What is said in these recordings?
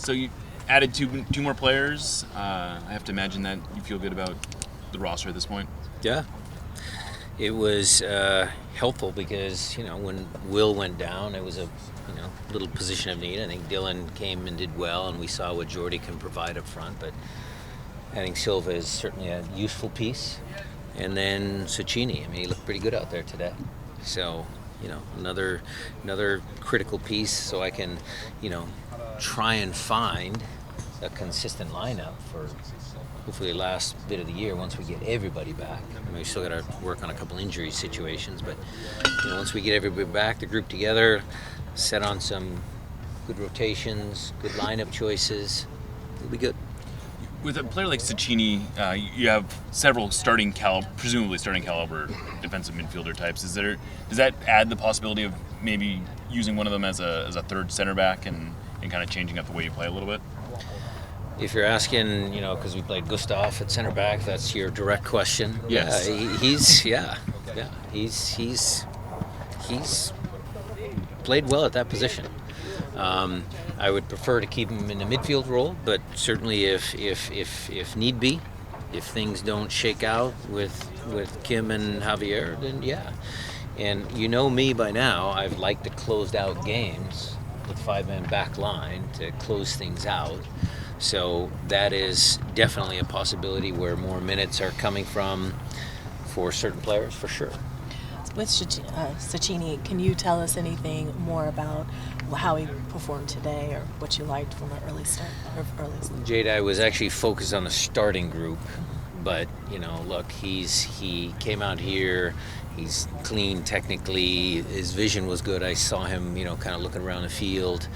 So you added two more players. I have to imagine that you feel good about the roster at this point. Yeah. It was helpful because, when Will went down, it was a little position of need. I think Dylan came and did well, and we saw what Jordy can provide up front. But I think Silva is certainly a useful piece. And then Cecchini, he looked pretty good out there today. So, another critical piece so I can, try and find a consistent lineup for hopefully the last bit of the year once we get everybody back. We still got to work on a couple injury situations, but once we get everybody back, the group together, set on some good rotations, good lineup choices, it'll be good. With a player like Cecchini, you have several presumably starting caliber defensive midfielder types. Does that add the possibility of maybe using one of them as a third center back and kind of changing up the way you play a little bit? If you're asking, because we played Gustav at center back, that's your direct question. Yes. He's played well at that position. I would prefer to keep him in the midfield role, but certainly if need be, if things don't shake out with Kim and Javier, then yeah. And me by now, I've liked to closed out games with 5-man back line to close things out. So that is definitely a possibility where more minutes are coming from for certain players, for sure. With Cecchini, can you tell us anything more about how he performed today or what you liked from the early start? Jade, I was actually focused on the starting group, but look, he came out here. He's clean technically. His vision was good. I saw him, kind of looking around the field.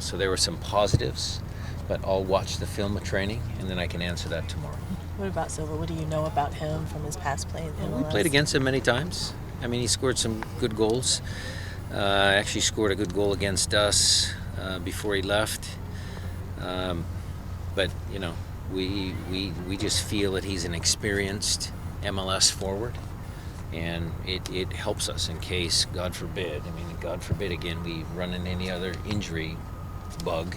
So there were some positives, but I'll watch the film of training, and then I can answer that tomorrow. What about Silva? What do you know about him from his past play in MLS? We played against him many times. He scored some good goals. Actually scored a good goal against us before he left. But, we just feel that he's an experienced MLS forward, and it helps us in case, God forbid again, we run into any other injury bug.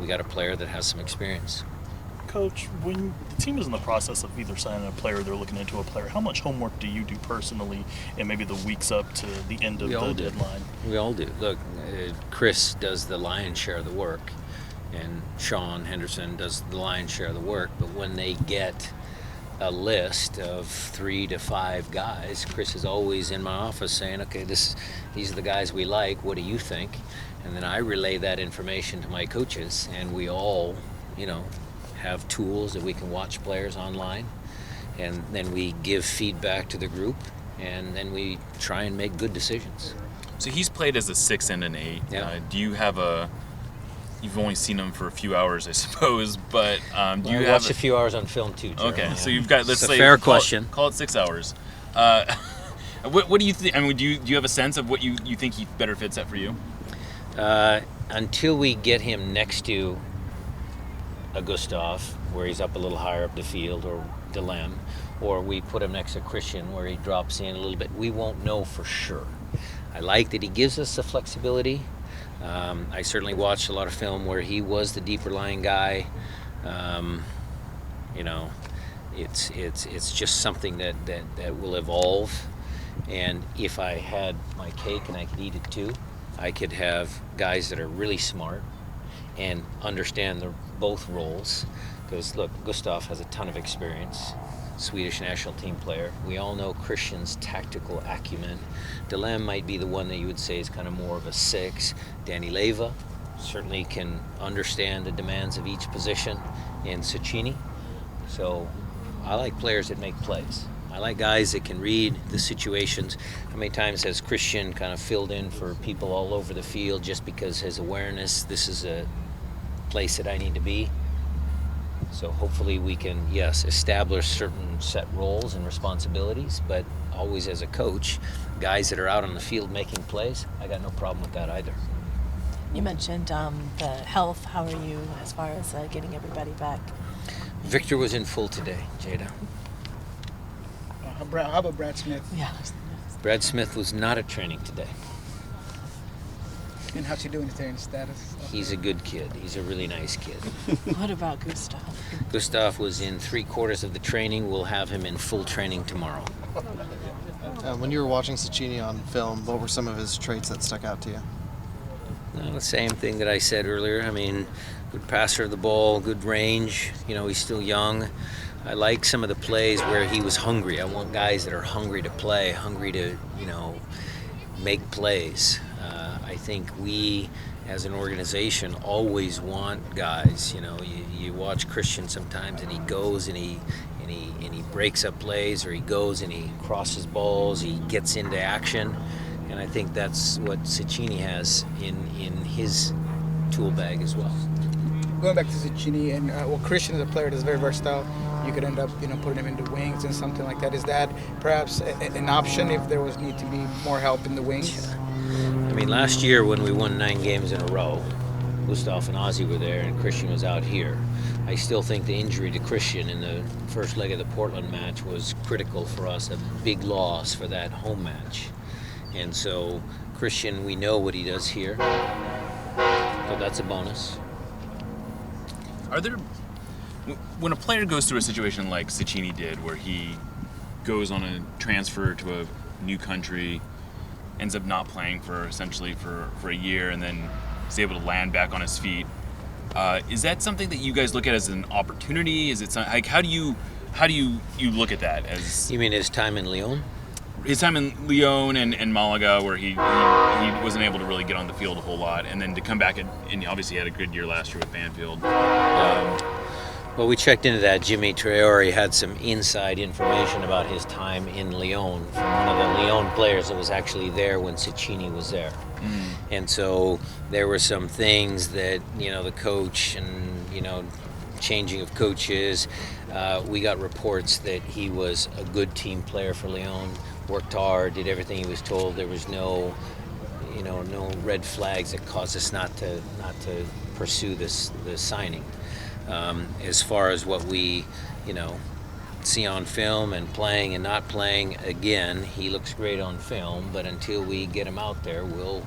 We got a player that has some experience. Coach, when the team is in the process of either signing a player or they're looking into a player, how much homework do you do personally and maybe the weeks up to the end of the deadline? We all do. Look, Chris does the lion's share of the work, and Sean Henderson does the lion's share of the work, but when they get a list of 3 to 5 guys, Chris is always in my office saying, okay, these are the guys we like, what do you think? And then I relay that information to my coaches, and we all, have tools that we can watch players online, and then we give feedback to the group, and then we try and make good decisions. So he's played as a 6 and an 8. Yeah. Do you have you've only seen him for a few hours, I suppose, but do you watched a few hours on film too, Jeremy. Okay, so you've got, let's say, fair question. Call it 6 hours. What do you think? Do you have a sense of what you think he better fits at for you? Until we get him next to a Gustav, where he's up a little higher up the field, or Dilem, or we put him next to Christian, where he drops in a little bit, we won't know for sure. I like that he gives us the flexibility. I certainly watched a lot of film where he was the deeper lying guy. It's just something that will evolve. And if I had my cake and I could eat it too, I could have guys that are really smart and understand both roles. Because look, Gustav has a ton of experience, Swedish national team player. We all know Christian's tactical acumen. Dilem might be the one that you would say is kind of more of a 6. Danny Leva certainly can understand the demands of each position, and Cecchini. So I like players that make plays. I like guys that can read the situations. How many times has Christian kind of filled in for people all over the field just because his awareness, this is a place that I need to be? So hopefully we can, yes, establish certain set roles and responsibilities, but always as a coach, guys that are out on the field making plays, I got no problem with that either. You mentioned the health. How are you as far as getting everybody back? Victor was in full today, Jada. How about Brad Smith? Yeah. Brad Smith was not at training today. And how's he doing there in status? He's a good kid. He's a really nice kid. What about Gustav? Gustav was in 3/4 of the training. We'll have him in full training tomorrow. When you were watching Cecchini on film, what were some of his traits that stuck out to you? No, the same thing that I said earlier. I mean, good passer of the ball, good range. You know, he's still young. I like some of the plays where he was hungry. I want guys that are hungry to play, hungry to, make plays. I think we, as an organization, always want guys. You watch Christian sometimes, and he goes and he breaks up plays, or he goes and he crosses balls, he gets into action, and I think that's what Cecchini has in his tool bag as well. Going back to Cecchini, and Christian is a player that's very versatile. You could end up, putting him into wings and something like that. Is that perhaps an option if there was need to be more help in the wings? I mean, last year when we won 9 games in a row, Gustav and Ozzy were there, and Christian was out here. I still think the injury to Christian in the first leg of the Portland match was critical for us, a big loss for that home match. And so Christian, we know what he does here, so that's a bonus. When a player goes through a situation like Cecchini did, where he goes on a transfer to a new country, ends up not playing for a year, and then is able to land back on his feet, is that something that you guys look at as an opportunity? Is it like, how do you look at that as? You mean his time in Lyon? His time in Lyon and Malaga, where he wasn't able to really get on the field a whole lot, and then to come back and obviously had a good year last year with Banfield. Well, we checked into that. Jimmy Traore had some inside information about his time in Lyon from one of the Lyon players that was actually there when Cecchini was there. And so there were some things that, the coach and, changing of coaches, we got reports that he was a good team player for Lyon, worked hard, did everything he was told. There was no red flags that caused us not to pursue the signing. As far as what we, see on film and playing and not playing, again, he looks great on film, but until we get him out there, we'll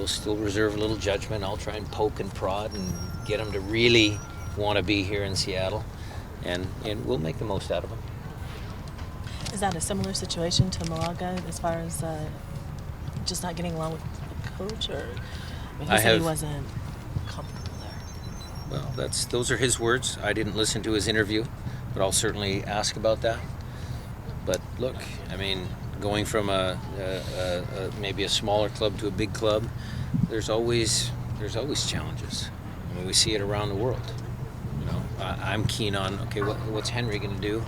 still reserve a little judgment. I'll try and poke and prod and get him to really want to be here in Seattle, and we'll make the most out of him. Is that a similar situation to Malaga as far as just not getting along with the coach, or he said he wasn't comfortable there? Well, those are his words. I didn't listen to his interview, but I'll certainly ask about that. But look, I mean, going from maybe a smaller club to a big club, there's always challenges. I mean, we see it around the world. I'm keen on, okay, what's Henry going to do?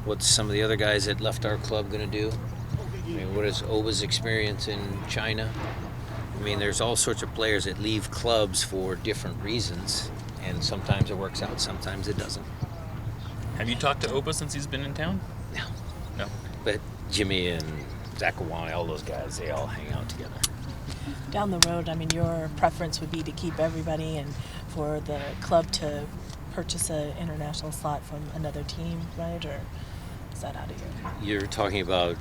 What's some of the other guys that left our club going to do? I mean, what is Oba's experience in China? I mean, there's all sorts of players that leave clubs for different reasons, and sometimes it works out, sometimes it doesn't. Have you talked to Oba since he's been in town? No. But Jimmy and Zakawani, all those guys, they all hang out together. Down the road, I mean, your preference would be to keep everybody and for the club to purchase an international slot from another team, right? Or is that out of your... You're talking about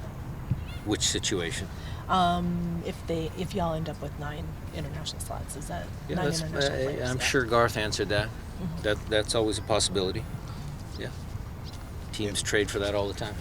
which situation? If y'all end up with 9 international slots, is that 9 international players? I'm sure Garth answered that. Mm-hmm. That's always a possibility. Yeah. Teams trade for that all the time.